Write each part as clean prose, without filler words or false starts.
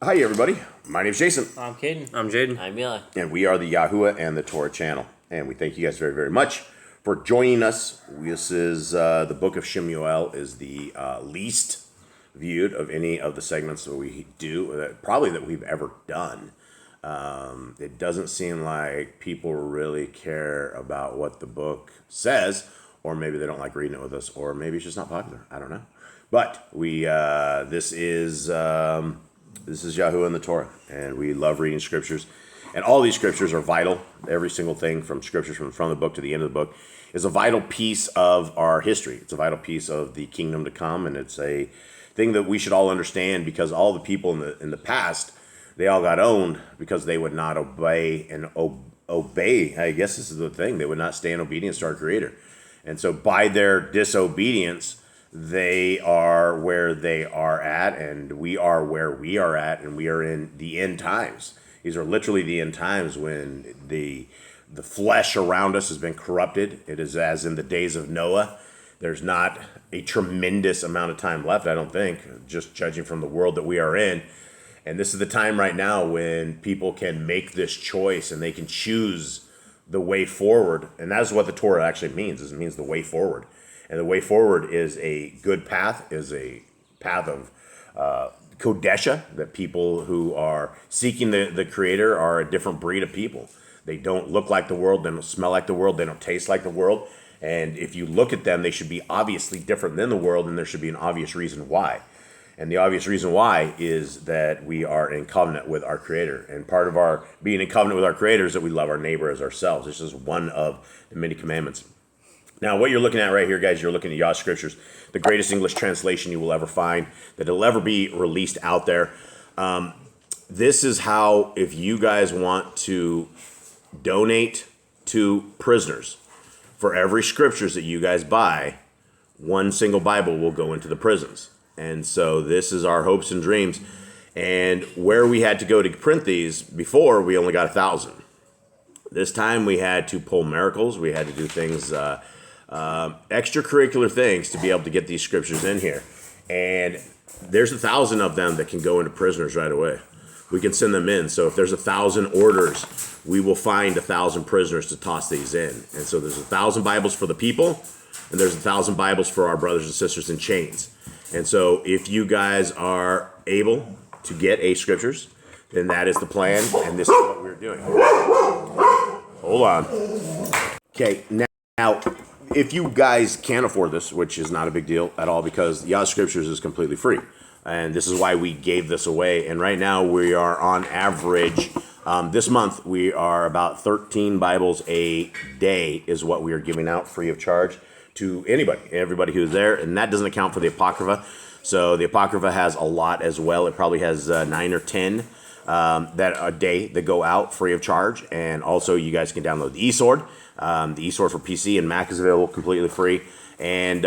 Hi, everybody. My name's Jason, I'm Caden. I'm Jaden. I'm Eli. and we are the Yahuwah and the Torah channel. And we thank you guys very, very much for joining us. This is the book of SHEMU'EKRE is the least viewed of any of the segments that we do, probably that we've ever done. It doesn't seem like people really care about what the book says, or maybe they don't like reading it with us, or maybe it's just not popular. I don't know. But this is Yahuwah and the Torah, and we love reading scriptures. And all these scriptures are vital. Every single thing from scriptures from the book to the end of the book is a vital piece of our history. It's a vital piece of the kingdom to come, and it's a thing that we should all understand, because all the people in the past, they all got owned because they would not obey. I guess this is the thing. They would not stay in obedience to our Creator. And so by their disobedience, they are where they are at, and we are where we are at, and we are in the end times. These are literally the end times when the flesh around us has been corrupted. It is as in the days of Noah. There's not a tremendous amount of time left, I don't think, just judging from the world that we are in. And this is the time right now when people can make this choice and they can choose the way forward. And that's what the Torah actually means. It means the way forward. And the way forward is a good path, is a path of Kodesha, that people who are seeking the Creator are a different breed of people. They don't look like the world, they don't smell like the world, they don't taste like the world. And if you look at them, they should be obviously different than the world, and there should be an obvious reason why. And the obvious reason why is that we are in covenant with our Creator. And part of our being in covenant with our Creator is that we love our neighbor as ourselves. This is one of the many commandments. Now, what you're looking at right here, guys, you're looking at Yah Scriptures, the greatest English translation you will ever find, that will ever be released out there. This is how, if you guys want to donate to prisoners, for every scriptures that you guys buy, one single Bible will go into the prisons. And so this is our hopes and dreams. And where we had to go to print these before, we only got 1,000. This time we had to pull miracles. We had to do things, extracurricular things to be able to get these scriptures in here. And there's 1,000 of them that can go into prisoners right away. We can send them in. So if there's 1,000 orders, we will find 1,000 prisoners to toss these in. And so there's 1,000 Bibles for the people, and there's 1,000 Bibles for our brothers and sisters in chains. And so if you guys are able to get a scriptures, then that is the plan, and this is what we're doing. Hold on. Okay, now, if you guys can't afford this, which is not a big deal at all, because Yah Scriptures is completely free. And this is why we gave this away. And right now we are on average, this month, we are about 13 Bibles a day is what we are giving out free of charge to everybody who's there. And that doesn't account for the Apocrypha. So the Apocrypha has a lot as well. It probably has 9 or 10 that a day that go out free of charge. And also you guys can download the eSword. The eSword for PC and Mac is available completely free. And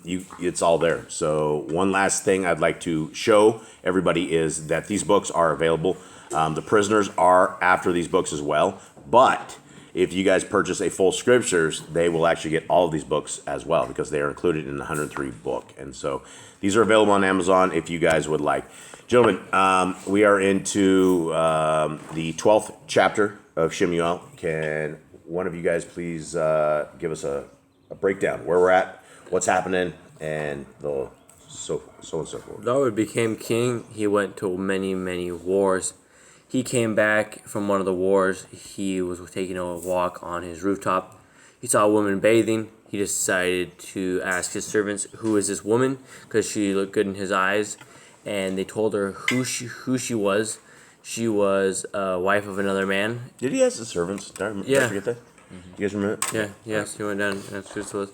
it's all there. So one last thing I'd like to show everybody is that these books are available. The prisoners are after these books as well. But if you guys purchase a full scriptures, they will actually get all of these books as well, because they are included in the 103 book. And so these are available on Amazon if you guys would like. Gentlemen, we are into the 12th chapter of SHEMU'EL. Can one of you guys please give us a breakdown where we're at, what's happening, and so on and so forth. David became king. He went to many, many wars. He came back from one of the wars. He was taking a walk on his rooftop. He saw a woman bathing. He decided to ask his servants, who is this woman? Because she looked good in his eyes. And they told her who she was. She was a wife of another man. Did he ask the servants? Did I forget that? You guys remember that? Yeah, yes, he went down, and that's who it was.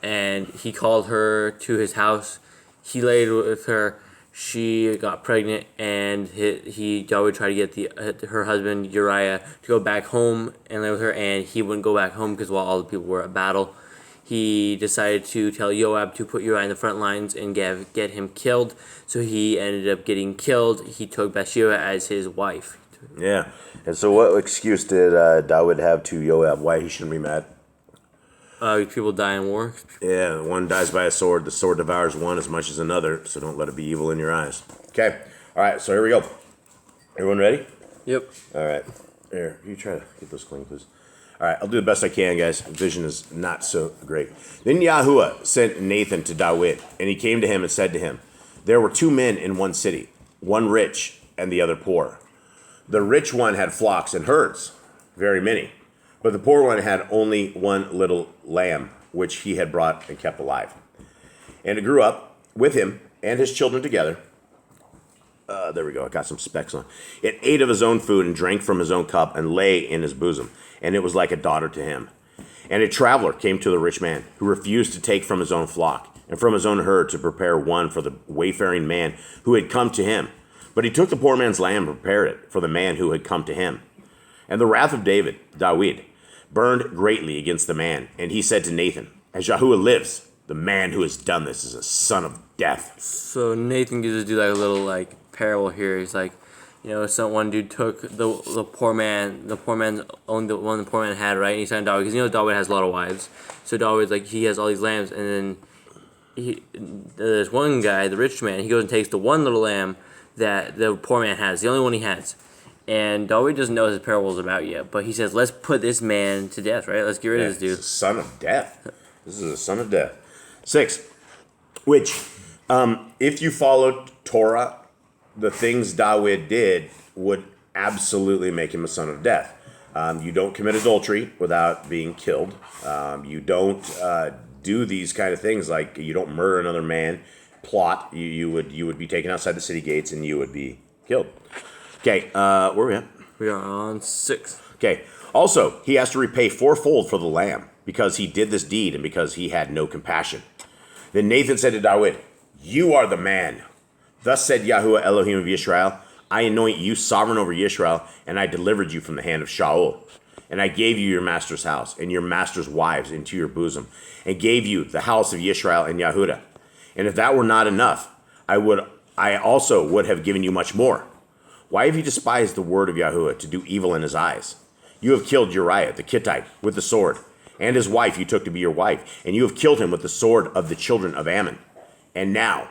And he called her to his house. He laid with her. She got pregnant, and David tried to get her husband Uriah to go back home and live with her, and he wouldn't go back home because while all the people were at battle, he decided to tell Joab to put Uriah in the front lines and get him killed. So he ended up getting killed. He took Bathsheba as his wife. Yeah. And so what excuse did David have to Joab why he shouldn't be mad? People die in war. Yeah, one dies by a sword. The sword devours one as much as another, so don't let it be evil in your eyes. Okay. All right, so here we go. Everyone ready? Yep. All right. Here, you try to get those clean, please. All right, I'll do the best I can, guys. Vision is not so great. Then Yahuwah sent Nathan to David, and he came to him and said to him, there were 2 men in one city, one rich and the other poor. The rich one had flocks and herds, very many, but the poor one had only one little lamb, which he had brought and kept alive. And it grew up with him and his children together. There we go. I got some specks on. It ate of his own food and drank from his own cup and lay in his bosom. And it was like a daughter to him. And a traveler came to the rich man, who refused to take from his own flock and from his own herd to prepare one for the wayfaring man who had come to him. But he took the poor man's lamb and prepared it for the man who had come to him. And the wrath of David, burned greatly against the man. And he said to Nathan, as Yahuwah lives, the man who has done this is a son of death. So Nathan gives this dude like a little parable here. He's like, one dude took the poor man's owned the one the poor man had, right? And he sent David, because David has a lot of wives. So David's he has all these lambs, and then there's one guy, the rich man, he goes and takes the one little lamb that the poor man has, the only one he has. And David doesn't know his parable is about yet, but he says, let's put this man to death, right? Let's get rid of this dude. It's a son of death. This is a son of death. 6, which, if you followed Torah, the things David did would absolutely make him a son of death. You don't commit adultery without being killed. You don't do these kind of things, like you don't murder another man, plot. You would be taken outside the city gates and you would be killed. Okay, where are we at? We are on 6. Okay. Also, he has to repay 4-fold for the lamb, because he did this deed and because he had no compassion. Then Nathan said to David, you are the man. Thus said Yahuwah Elohim of Yisrael, I anoint you sovereign over Yisrael, and I delivered you from the hand of Shaul. And I gave you your master's house and your master's wives into your bosom, and gave you the house of Yisrael and Yahudah. And if that were not enough, I also would have given you much more. Why have you despised the word of Yahuwah to do evil in his eyes? You have killed Uriah the Hittite with the sword, and his wife you took to be your wife, and you have killed him with the sword of the children of Ammon. And now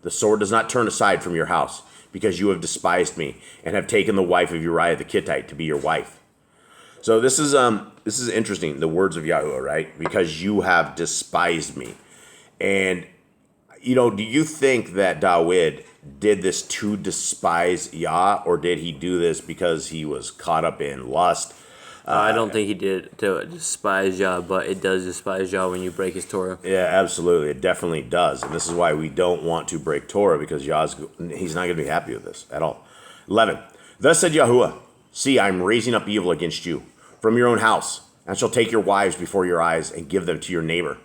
the sword does not turn aside from your house, because you have despised me, and have taken the wife of Uriah the Hittite to be your wife. So this is interesting, the words of Yahuwah, right? Because you have despised me. And, do you think that David did this to despise Yah, or did he do this because he was caught up in lust? I don't think he did it to despise Yah, but it does despise Yah when you break his Torah. Yeah, absolutely. It definitely does. And this is why we don't want to break Torah, because he's not going to be happy with this at all. 11. Thus said Yahuwah, see, I am raising up evil against you from your own house, and shall take your wives before your eyes and give them to your neighbor.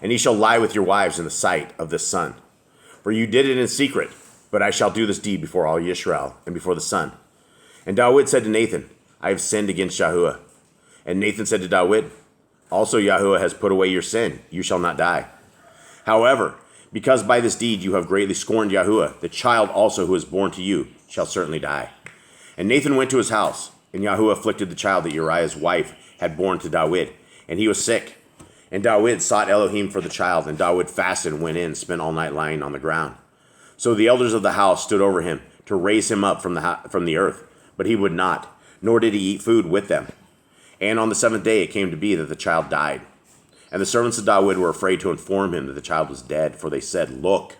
And he shall lie with your wives in the sight of this sun. For you did it in secret, but I shall do this deed before all Yisrael and before the sun. And David said to Nathan, I have sinned against Yahuwah. And Nathan said to David, also Yahuwah has put away your sin. You shall not die. However, because by this deed you have greatly scorned Yahuwah, the child also who is born to you shall certainly die. And Nathan went to his house, and Yahuwah afflicted the child that Uriah's wife had born to David, and he was sick. And David sought Elohim for the child, and David fasted and went in, spent all night lying on the ground. So the elders of the house stood over him to raise him up from the earth, but he would not, nor did he eat food with them. And on the 7th day it came to be that the child died. And the servants of David were afraid to inform him that the child was dead, for they said, look,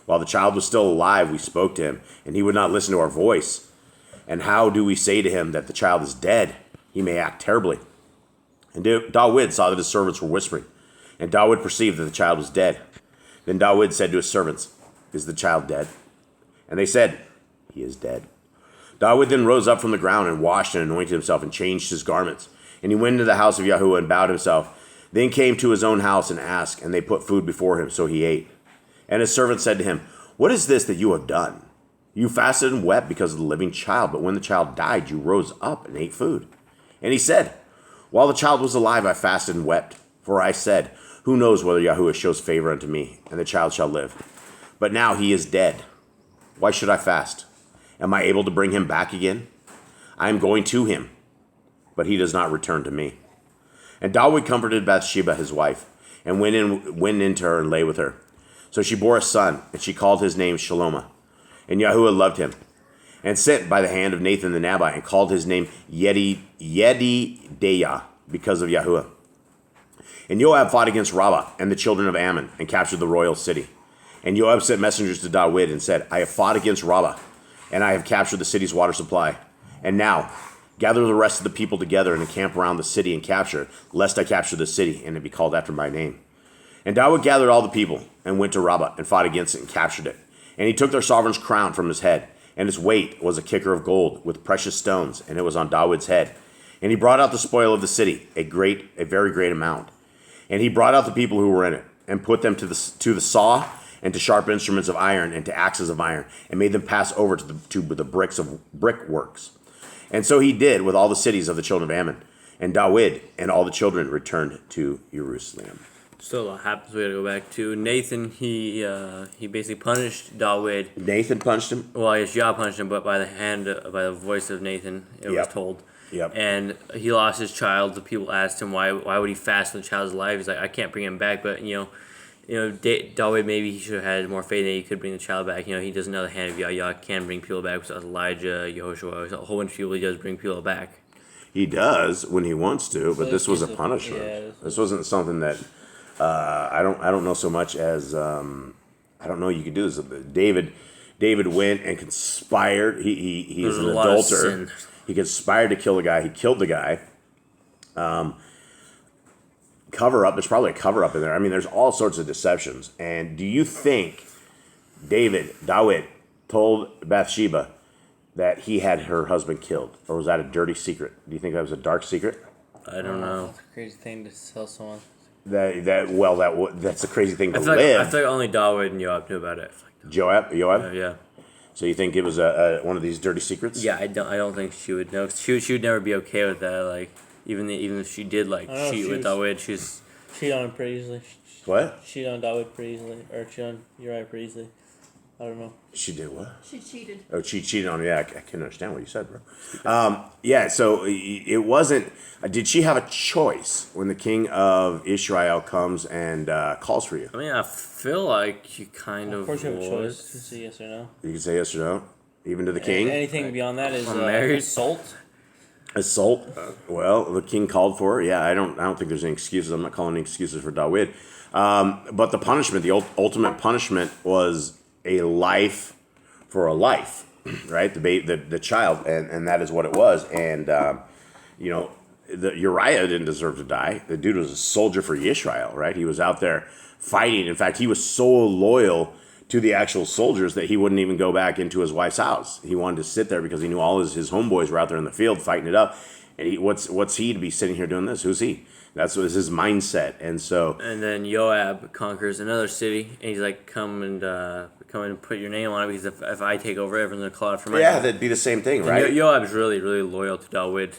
while the child was still alive, we spoke to him, and he would not listen to our voice. And how do we say to him that the child is dead? He may act terribly. And David saw that his servants were whispering, and David perceived that the child was dead. Then David said to his servants, is the child dead? And they said, he is dead. David then rose up from the ground and washed and anointed himself and changed his garments. And he went into the house of Yahuwah and bowed himself, then came to his own house and asked, and they put food before him, so he ate. And his servant said to him, what is this that you have done? You fasted and wept because of the living child, but when the child died, you rose up and ate food. And he said, while the child was alive, I fasted and wept. For I said, who knows whether Yahuwah shows favor unto me, and the child shall live. But now he is dead. Why should I fast? Am I able to bring him back again? I am going to him, but he does not return to me. And David comforted Bathsheba his wife, and went in to her and lay with her. So she bore a son, and she called his name Shalomah. And Yahuwah loved him, and sent by the hand of Nathan the Nabite, and called his name Yedideah, because of Yahuwah. And Joab fought against Rabbah and the children of Ammon, and captured the royal city. And Joab sent messengers to David and said, I have fought against Rabbah, and I have captured the city's water supply. And now, gather the rest of the people together and encamp around the city and capture it, lest I capture the city, and it be called after my name. And David gathered all the people, and went to Rabbah, and fought against it, and captured it. And he took their sovereign's crown from his head, and its weight was a kicker of gold, with precious stones, and it was on David's head. And he brought out the spoil of the city, a very great amount. And he brought out the people who were in it, and put them to the saw, and to sharp instruments of iron, and to axes of iron, and made them pass over to the bricks of brickworks. And so he did with all the cities of the children of Ammon. And David and all the children returned to Jerusalem. So what happens, we gotta go back to Nathan. He basically punished David. Nathan punished him? Well, I guess Yah punished him, but by the voice of Nathan, it was told. Yep. And he lost his child. The people asked him why would he fast when the child's alive. He's like, I can't bring him back, but David, maybe he should have had more faith that he could bring the child back. He doesn't know the hand of Yah. Yah can bring people back. So Elijah, Yehoshua, a whole bunch of people. He does bring people back. He does when he wants to, but this was a punishment. Yeah, this wasn't something that I don't know so much as I don't know you could do this. David went and conspired. He's an adulterer. He conspired to kill the guy. He killed the guy. Cover up. There's probably a cover up in there. I mean, there's all sorts of deceptions. And do you think David told Bathsheba that he had her husband killed, or was that a dirty secret? Do you think that was a dark secret? I don't know. That's a crazy thing to tell someone. That's a crazy thing to live. I feel like only David and Joab knew about it. Joab? Yeah. So you think it was one of these dirty secrets? Yeah, I don't think she would know. She would never be okay with that. Like even if she did cheat with David, she's cheat on him pretty easily. What? Cheat on David pretty easily, or cheat on Uriah pretty easily. I don't know. She did what? She cheated. Oh, she cheated on me. Yeah, I couldn't understand what you said, bro. Yeah, so it wasn't. Did she have a choice when the king of Israel comes and calls for you? I mean, I feel like you kind Of course, you have a would. choice to say yes or no. You can say yes or no, even to the king. Anything beyond that is Married? assault. Assault. Well, the king called for her. Yeah, I don't think there's any excuses. I'm not calling any excuses for David. But the punishment, the ultimate punishment, was a life for a life, right? The child, and that is what it was. And Uriah didn't deserve to die. The dude was a soldier for Israel, right? He was out there fighting. In fact, he was so loyal to the actual soldiers that he wouldn't even go back into his wife's house. He wanted to sit there because he knew all his homeboys were out there in the field fighting it up. And what's he to be sitting here doing this? Who's he? That's what was his mindset. And so. And then Joab conquers another city, and he's like, come and put your name on it, because if I take over, everyone's gonna call out for my name. That'd be the same thing, right? And Joab's really, really loyal to David.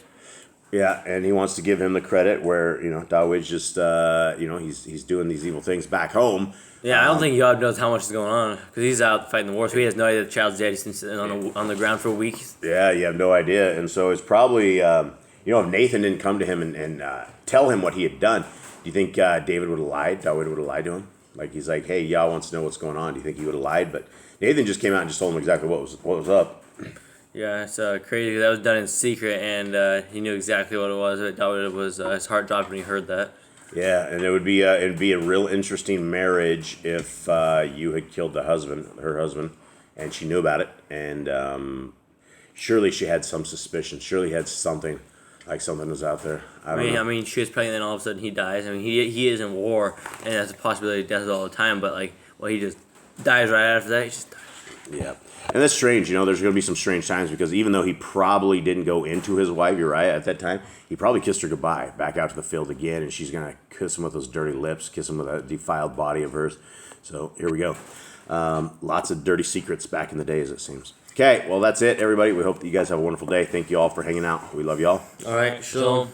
Yeah, and he wants to give him the credit where David's just he's doing these evil things back home. Yeah, I don't think Joab knows how much is going on, because he's out fighting the war, so he has no idea the child's dead. He's been sitting on the ground for a week. Yeah, you have no idea, and so it's probably if Nathan didn't come to him and tell him what he had done, do you think David would have lied? David would have lied to him? Like he's like, hey, Yah wants to know what's going on. Do you think he would have lied? But Nathan just came out and just told him exactly what was up. Yeah, it's crazy. That was done in secret, and he knew exactly what it was. David was his heart dropped when he heard that. Yeah, and it'd be a real interesting marriage if you had killed her husband, and she knew about it, and surely she had some suspicion. Surely had something, like something was out there. I mean, she was pregnant, and all of a sudden he dies. I mean, he is in war, and that's a possibility of death all the time. But he just dies right after that. He just dies. Yeah. And that's strange, there's going to be some strange times, because even though he probably didn't go into his wife, Uriah, at that time, he probably kissed her goodbye back out to the field again, and she's going to kiss him with those dirty lips, kiss him with that defiled body of hers. So here we go. Lots of dirty secrets back in the day, as it seems. Okay, well, that's it, everybody. We hope that you guys have a wonderful day. Thank you all for hanging out. We love you all. All right, shalom.